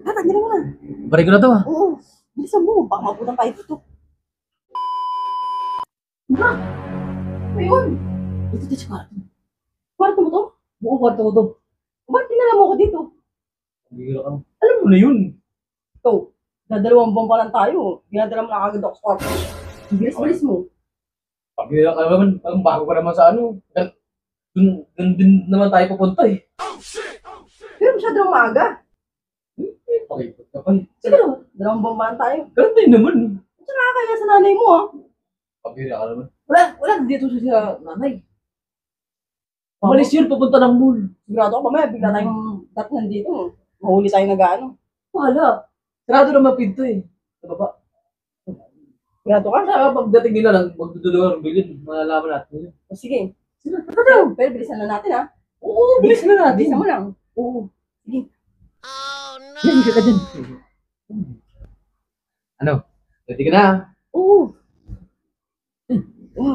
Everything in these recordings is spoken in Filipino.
Tanggalin mo na. Balik ko na to ah. Oo. Bilisan mo. Baka mabutan tayo dito. Ha? Ayun. Ito sa kwarto. Kwarto mo to? Buong kwarto ko to. Ba't tinala mo ko dito? Bihira ka. Alam mo na yun. Ito. Dadalawang buwan pa lang tayo. Ginadala mo na kagad ako sa kwarto. Bilis-bilis mo. Pabihira ka naman. Ang bago ka naman sa ano. Doon din naman tayo pupunta eh. Pero masyadong maaga. Pakipot ka pa eh. Siguro, dalawang buwan pa lang tayo. Ganun din naman. Ito nakakaya sa nanay mo, ha? Pabihira ka naman. Wala dito sa nanay. Umalis yun, papunta ng mall. Sigurado ako, mamaya bigla tayong nandito. Mahuli tayo nag-ano. Wala. Sarado naman pinto eh. Sa baba. Sigurado ka? Saka pagdating nila lang, magdudulungan ng bilin. Malalaman natin yun. O sige. Sino? Tataw! Pero bilisan na natin, ha? Oo, bilis na natin. Bilisan mo lang. Oo. Sige. Yan, ka dyan. Ano? Ready ka na? Oo. Oo.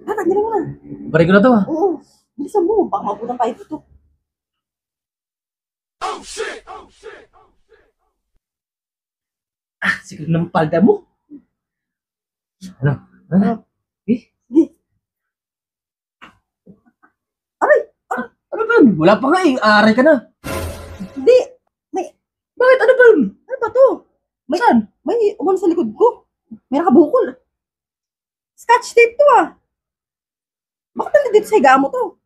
Tanggalin mo na. Balik ko na to ah. Oo. Bilisan mo. Baka mabutan tayo dito. Sige ng palda mo. Ano? Ano? Eh? Sige. Aray! Ano ba yun? Wala pa nga eh. Aaray ka na. Hindi. Bakit? Ano ba yun? Ano ba to? Saan? May umano sa likod ko. May nakabukol. Scotch tape to, ah. Bakit nandito sa higa mo to?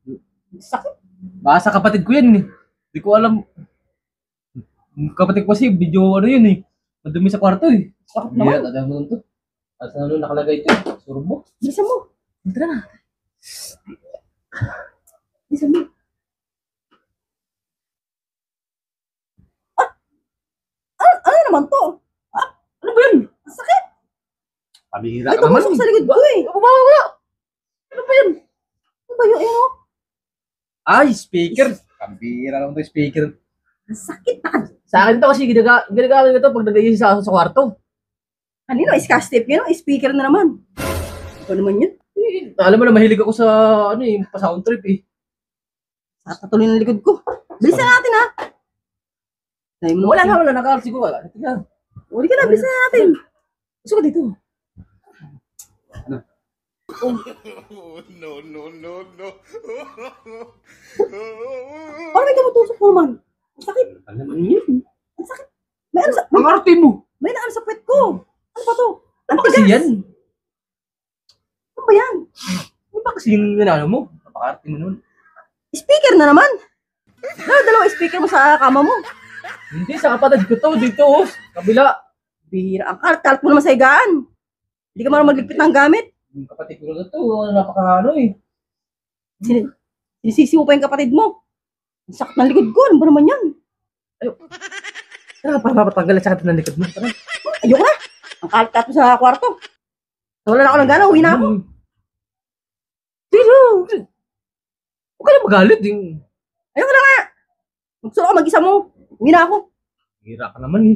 Sakit. Baka sa kapatid ko yan eh. Hindi ko alam. Kapatid ko kasi video ano yun eh. Madumi sa kwarto eh. Sakit Hindi naman. na mo to. At ano nakalagay ito eh. Surog mo. Bilisan mo. Tara na. Bilisan mo. Ano naman to? Ano ba yun? Ang sakit. Pabihira May ka naman tumusok eh. sa likod ko, eh. Bawa. Ano ba yun? Ano ba yun, ano? Ay, speaker. Pabihira lang ito speaker. Ang sakit na. Sa akin to kasi ginagamit ko ito pag nag-iisa sa kwarto. Kanino? Scotch tape yun? Speaker na naman. Ito naman yun. Eh, alam mo na mahilig ako sa ano eh, pa sound trip eh. Nakatuloy ng likod ko. Bilisan natin, ha? Dahil mo Wala na, naka-RC ko. Ito na. Uli ka na, bilisan natin. Gusto ko dito. Parang may kamutusok mo naman. Ang sakit. Ano naman yun? Ang sakit. May ano sa, Ang arte mo. may naano sa puwet ko. Ano ba to? Ano ba kasi yan? Ano ba yan? Ano ba kasi yung ano mo? Napaka-arte mo nun. Speaker na naman. Dalawang speaker mo sa kama mo. Hindi, sa kapatid ko to. Dito oh. Kabila. Bihira. Ang kalat mo naman sa higaan. Hindi ka marunong magligpit ng gamit. Yung kapatid ko na to. Napaka ano eh. Sinisisi mo pa yung kapatid mo. Ang sakit ng likod ko. Ano ba naman yan? Tara, para mapatanggal ang sakit ng likod mo. Tara. Ayoko na. Ang kalat mo sa kwarto. Wala na ako ng gana. Uwi na ako. Dito. Huwag ka na magalit. Yung... Ayoko na nga. Gusto ako mag-isa mo. Uwi na ako. Hira ka naman eh.